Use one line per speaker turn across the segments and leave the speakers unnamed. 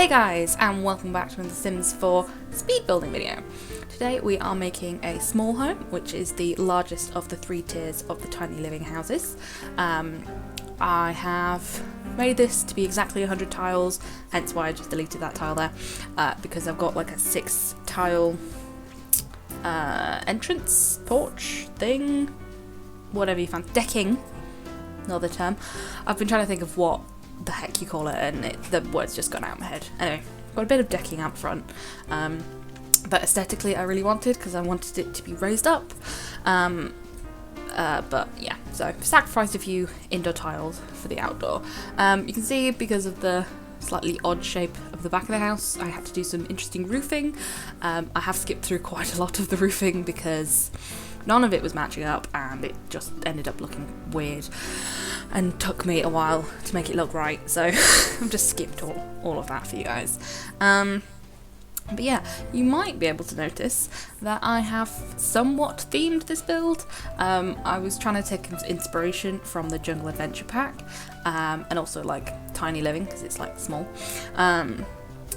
Hey guys, and welcome back to another Sims 4 speed building video. Today we are making a small home, which is the largest of the 3 tiers of the tiny living houses. I have made this to be exactly 100 tiles, hence why I just deleted that tile there, because I've got like a 6 tile entrance, porch thing, whatever you fancy, decking, another term. I've been trying to think of what the heck you call it, and the word's just gone out of my head. Anyway, got a bit of decking out front, but aesthetically I really wanted, because I wanted it to be raised up, but yeah, so sacrificed a few indoor tiles for the outdoor. You can see, because of the slightly odd shape of the back of the house, I had to do some interesting roofing. I have skipped through quite a lot of the roofing because none of it was matching up, and it just ended up looking weird and took me a while to make it look right, so I've just skipped all of that for you guys. But yeah, you might be able to notice that I have somewhat themed this build. I was trying to take inspiration from the Jungle Adventure pack, and also like Tiny Living, because it's like small.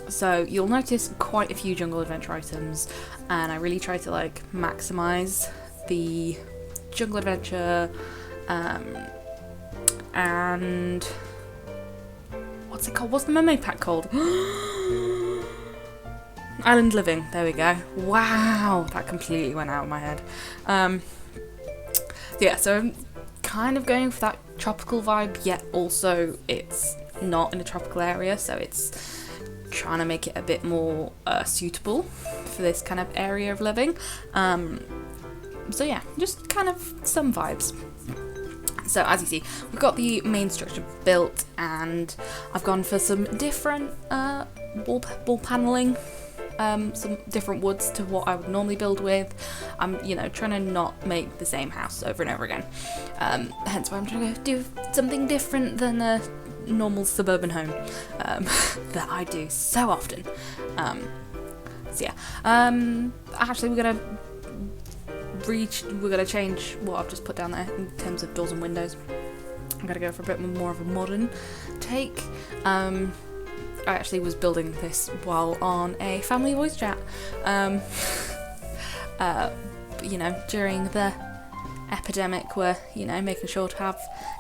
So you'll notice quite a few Jungle Adventure items, and I really try to like maximize the Jungle Adventure, and what's it called? What's the mermaid pack called? Island Living. There we go. Wow, that completely went out of my head. Yeah, so I'm kind of going for that tropical vibe, yet also it's not in a tropical area, so it's trying to make it a bit more suitable for this kind of area of living. So yeah, just kind of some vibes. So as you see, we've got the main structure built, and I've gone for some different wall paneling, some different woods to what I would normally build with. I'm, trying to not make the same house over and over again. Hence why I'm trying to do something different than a normal suburban home that I do so often. So yeah, actually we're gonna change what I've just put down there in terms of doors and windows. I'm gonna go for a bit more of a modern take. I actually was building this while on a family voice chat, during the epidemic, where making sure to have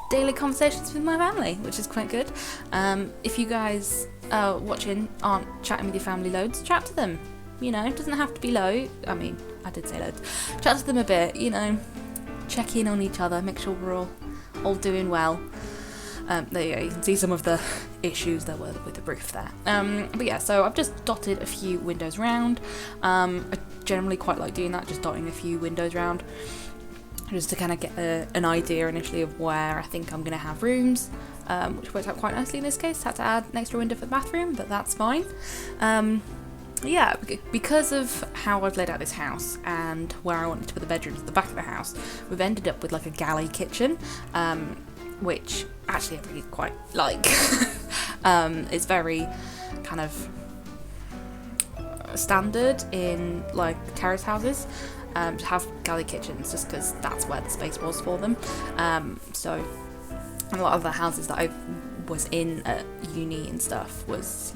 daily conversations with my family, which is quite good. If you guys watching aren't chatting with your family loads, chat to them. It doesn't have to be low. I mean, I did say loads. Chat to them a bit, check in on each other, make sure we're all doing well. There you go, you can see some of the issues there were with the roof there. But yeah, so I've just dotted a few windows round. I generally quite like doing that, just dotting a few windows round, just to kind of get an idea initially of where I think I'm going to have rooms, which worked out quite nicely in this case. Had to add an extra window for the bathroom, but that's fine. Yeah, because of how I've laid out this house and where I wanted to put the bedrooms at the back of the house, we've ended up with like a galley kitchen, which actually I really quite like. It's very kind of standard in like terrace houses to have galley kitchens, just because that's where the space was for them. So a lot of the houses that I was in at uni and stuff was,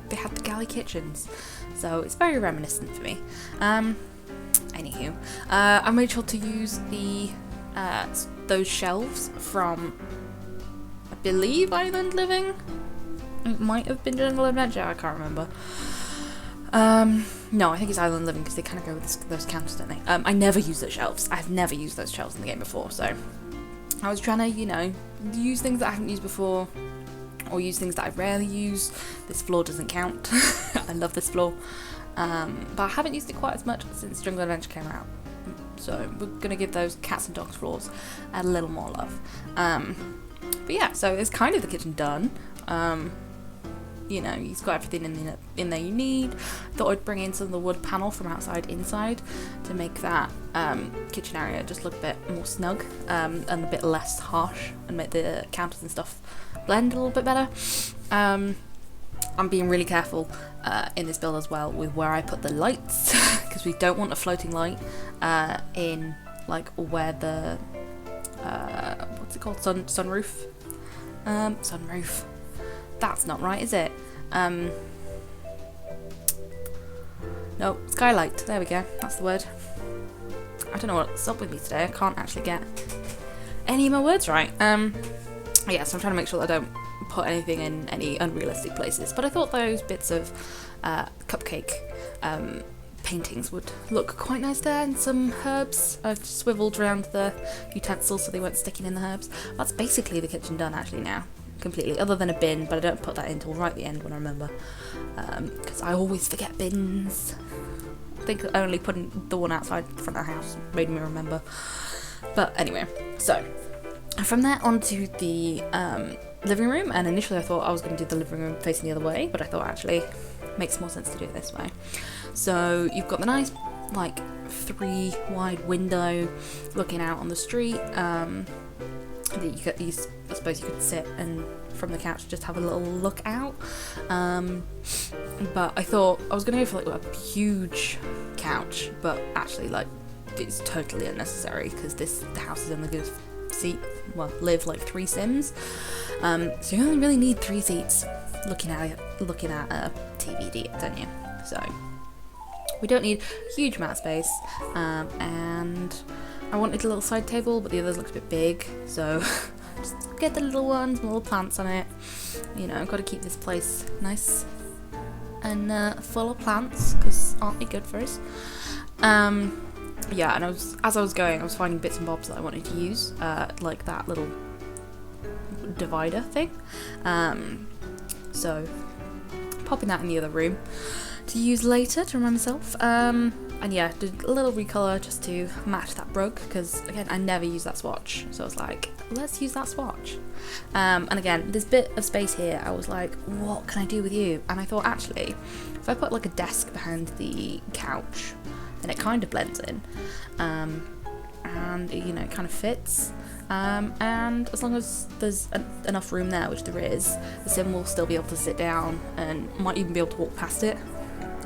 they had the galley kitchens, so it's very reminiscent for me. Anywho, I made sure to use the those shelves from, I believe, Island Living. It might have been Jungle Adventure, I can't remember. No, I think it's Island Living, because they kind of go with those counters, don't they? I never use those shelves. I've never used those shelves in the game before, so I was trying to, use things that I haven't used before, or use things that I rarely use. This floor doesn't count. I love this floor. But I haven't used it quite as much since Jungle Adventure came out. So we're going to give those cats and dogs floors a little more love. But yeah, so it's kind of the kitchen done. You've got everything in there you need. Thought I'd bring in some of the wood panel from outside inside to make that kitchen area just look a bit more snug, and a bit less harsh, and make the counters and stuff blend a little bit better. I'm being really careful in this build as well with where I put the lights, because we don't want a floating light in like where the what's it called, sunroof. Sunroof. That's not right, is it? No, skylight. There we go. That's the word. I don't know what's up with me today. I can't actually get any of my words right. Yeah, so I'm trying to make sure that I don't put anything in any unrealistic places. But I thought those bits of cupcake paintings would look quite nice there, and some herbs. I've swiveled around the utensils so they weren't sticking in the herbs. That's basically the kitchen done actually now, completely, other than a bin, but I don't put that in until right at the end when I remember, because I always forget bins. I think only putting the one outside the front of the house made me remember. But anyway, so from there onto the living room, and initially I thought I was going to do the living room facing the other way, but I thought actually it makes more sense to do it this way. So you've got the nice like 3 wide window looking out on the street, that I suppose you could sit and from the couch just have a little look out, but I thought I was going to go for like a huge couch, but actually like it's totally unnecessary because the house is only going to live like 3 Sims, so you only really need 3 seats looking at a TV, don't you? So we don't need a huge amount of space, and I wanted a little side table, but the others looked a bit big, so just get the little ones, little plants on it. You know, I've got to keep this place nice and full of plants, because aren't they good for us? Yeah, and as I was going, I was finding bits and bobs that I wanted to use, like that little divider thing. So popping that in the other room to use later to remind myself. And yeah, did a little recolor just to match that rug, because again I never use that swatch, so I was like, let's use that swatch. And again, this bit of space here, I was like, what can I do with you? And I thought actually if I put like a desk behind the couch, then it kind of blends in, and you know, it kind of fits, and as long as there's enough room there, which there is, the sim will still be able to sit down and might even be able to walk past it.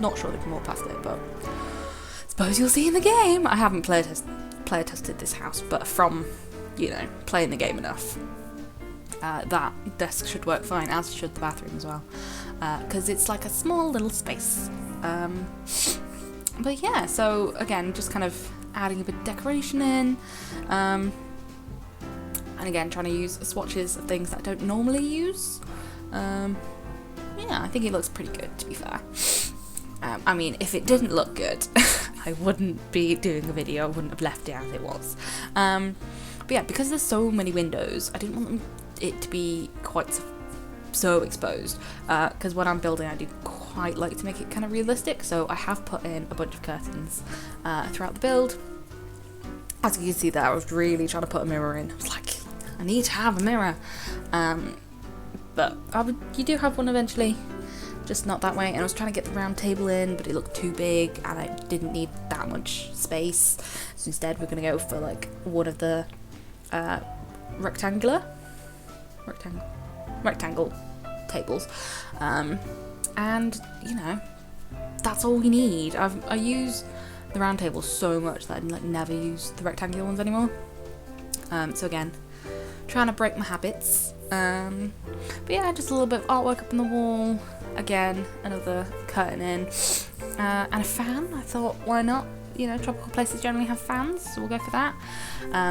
Not sure they can walk past it, but suppose you'll see in the game. I haven't player tested this house, but from, you know, playing the game enough, that desk should work fine, as should the bathroom as well, because it's like a small little space. But yeah, so again, just kind of adding a bit of decoration in, and again trying to use swatches of things that I don't normally use. Yeah, I think it looks pretty good, to be fair. I mean, if it didn't look good, I wouldn't be doing a video, I wouldn't have left it as it was. But yeah, because there's so many windows, I didn't want it to be quite so exposed, because when I'm building I do quite like to make it kind of realistic, so I have put in a bunch of curtains throughout the build. As you can see there, I was really trying to put a mirror in. I was like, I need to have a mirror, but you do have one eventually, just not that way. And I was trying to get the round table in, but it looked too big and I didn't need that much space, so instead we're going to go for like one of the rectangle tables, and you know, that's all we need. I use the round table so much that I like never use the rectangular ones anymore, so again, trying to break my habits. But yeah, just a little bit of artwork up on the wall, again another curtain in, and a fan. I thought, why not? You know, tropical places generally have fans, so we'll go for that.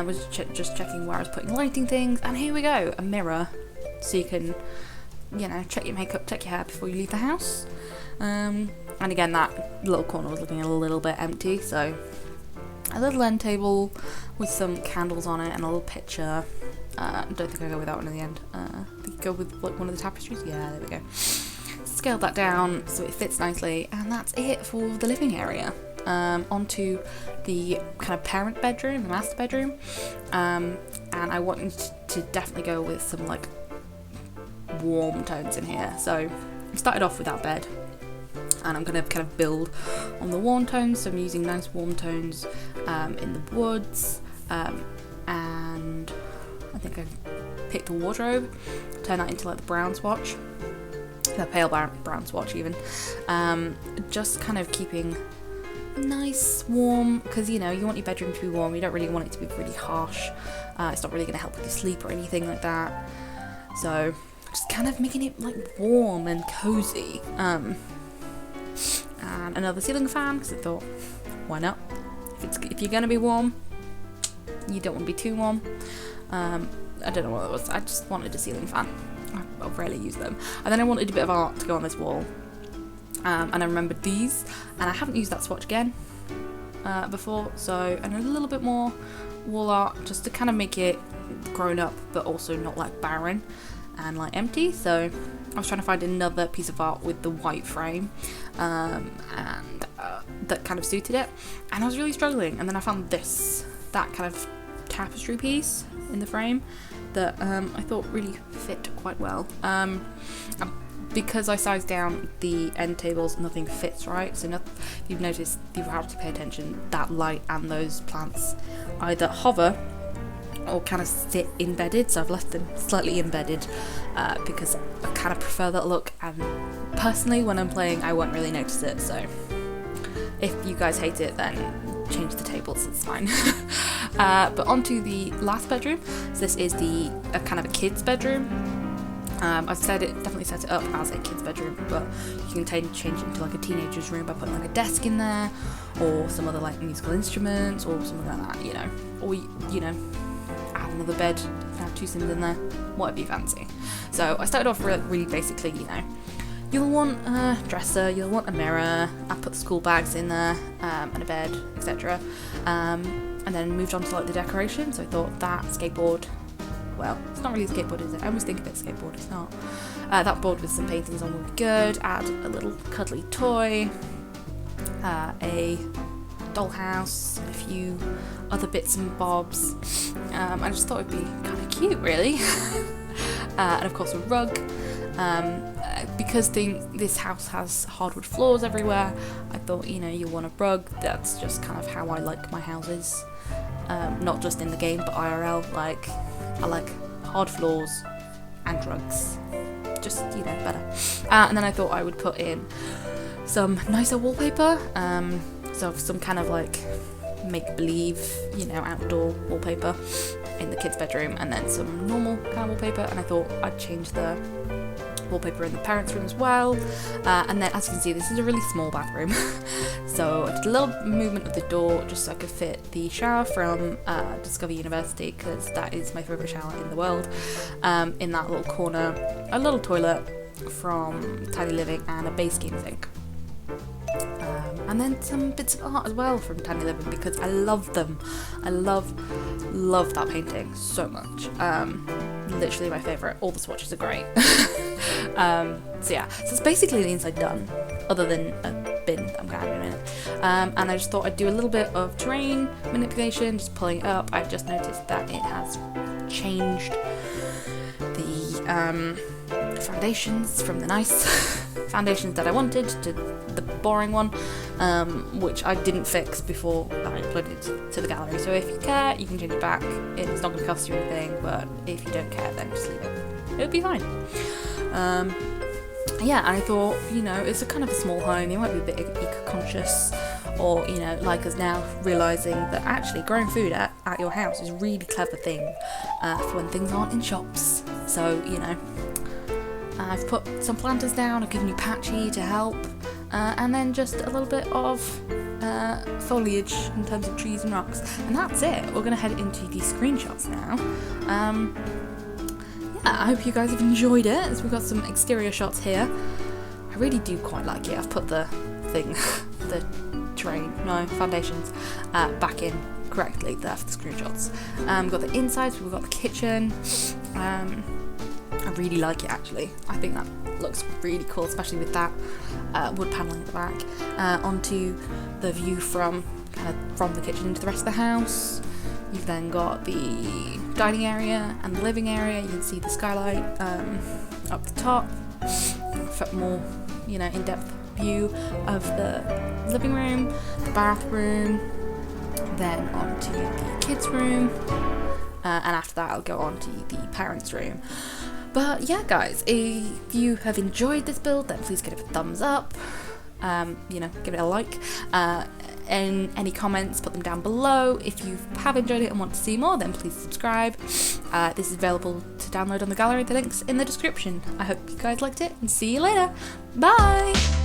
Was just checking where I was putting lighting things, and here we go, a mirror, so you can, you know, check your makeup, check your hair before you leave the house. And again, that little corner was looking a little bit empty, so a little end table with some candles on it and a little picture. Don't think I go with that one in the end. I think go with like one of the tapestries. Yeah, there we go. Scaled that down so it fits nicely, and that's it for the living area. Onto the kind of parent bedroom, the master bedroom, and I wanted to definitely go with some like warm tones in here. So I started off with that bed, and I'm going to kind of build on the warm tones. So I'm using nice warm tones in the woods, and I think I've picked a wardrobe, turn that into like the brown swatch, the pale brown swatch even, just kind of keeping nice warm, because you know, you want your bedroom to be warm, you don't really want it to be really harsh. It's not really going to help with your sleep or anything like that, so just kind of making it like warm and cozy. and another ceiling fan because I thought, why not? If you're gonna be warm, you don't want to be too warm. I don't know what it was. I just wanted a ceiling fan. I rarely use them. And then I wanted a bit of art to go on this wall. And I remembered these, and I haven't used that swatch again before, so and a little bit more wall art just to kind of make it grown up but also not like barren and like empty. So I was trying to find another piece of art with the white frame and that kind of suited it, and I was really struggling, and then I found that kind of tapestry piece in the frame that I thought really fit quite well. Because I sized down the end tables, nothing fits right. So if you've noticed, you have to pay attention, that light and those plants either hover or kind of sit embedded. So I've left them slightly embedded because I kind of prefer that look. And personally, when I'm playing, I won't really notice it. So if you guys hate it, then change the tables, it's fine. But onto the last bedroom. So this is the kind of a kid's bedroom. I've definitely set it up as a kid's bedroom, but you can change it into like a teenager's room by putting like a desk in there, or some other like musical instruments, or something like that, you know. Or, you know, add another bed, you can have 2 sims in there, whatever you fancy. So I started off really basically, you know, you'll want a dresser, you'll want a mirror, I put the school bags in there, and a bed, etc. And then moved on to like the decoration, so I thought that skateboard, well, it's not really a skateboard, is it? I always think of it as a skateboard, it's not. That board with some paintings on would be good. Add a little cuddly toy, a dollhouse, a few other bits and bobs. I just thought it'd be kind of cute, really. And of course a rug. Because this house has hardwood floors everywhere, I thought, you know, you want a rug. That's just kind of how I like my houses. Not just in the game, but IRL, like, I like hard floors and rugs, just, you know, better. And then I thought I would put in some nicer wallpaper, so some kind of like make-believe, you know, outdoor wallpaper in the kids' bedroom, and then some normal kind of wallpaper, and I thought I'd change the wallpaper in the parents' room as well. And then, as you can see, this is a really small bathroom. So I did a little movement of the door just so I could fit the shower from Discover University, because that is my favourite shower in the world. In that little corner, a little toilet from Tiny Living, and a base game sink. And then some bits of art as well from Tiny Living, because I love them. I love that painting so much. Literally my favourite. All the swatches are great. So yeah, so it's basically the inside done, other than a bin that I'm going to have in a minute. And I just thought I'd do a little bit of terrain manipulation, just pulling it up. I've just noticed that it has changed the foundations from the nice foundations that I wanted to the boring one, which I didn't fix before I uploaded it to the gallery. So if you care, you can change it back. It's not going to cost you anything, but if you don't care, then just leave it. It'll be fine. Yeah, and I thought, you know, it's a kind of a small home. You might be a bit eco-conscious, or, you know, like us now, realising that actually growing food at your house is a really clever thing for when things aren't in shops. So, you know, I've put some planters down, I've given you patchy to help, and then just a little bit of foliage in terms of trees and rocks, and that's it. We're going to head into the screenshots now. Yeah, I hope you guys have enjoyed it. So we've got some exterior shots here. I really do quite like it. I've put the thing, the terrain, no, foundations, back in correctly there for the screenshots. We've got the inside, so we've got the kitchen. I really like it, actually. I think that looks really cool, especially with that wood panelling at the back. Onto the view from the kitchen into the rest of the house. You've then got the dining area and the living area. You can see the skylight up the top. For more, you know, in-depth view of the living room, the bathroom, then onto the kids' room, and after that I'll go on to the parents' room. But yeah, guys, if you have enjoyed this build, then please give it a thumbs up. You know, give it a like. And any comments, put them down below. If you have enjoyed it and want to see more, then please subscribe. This is available to download on the gallery. The link's in the description. I hope you guys liked it, and see you later. Bye!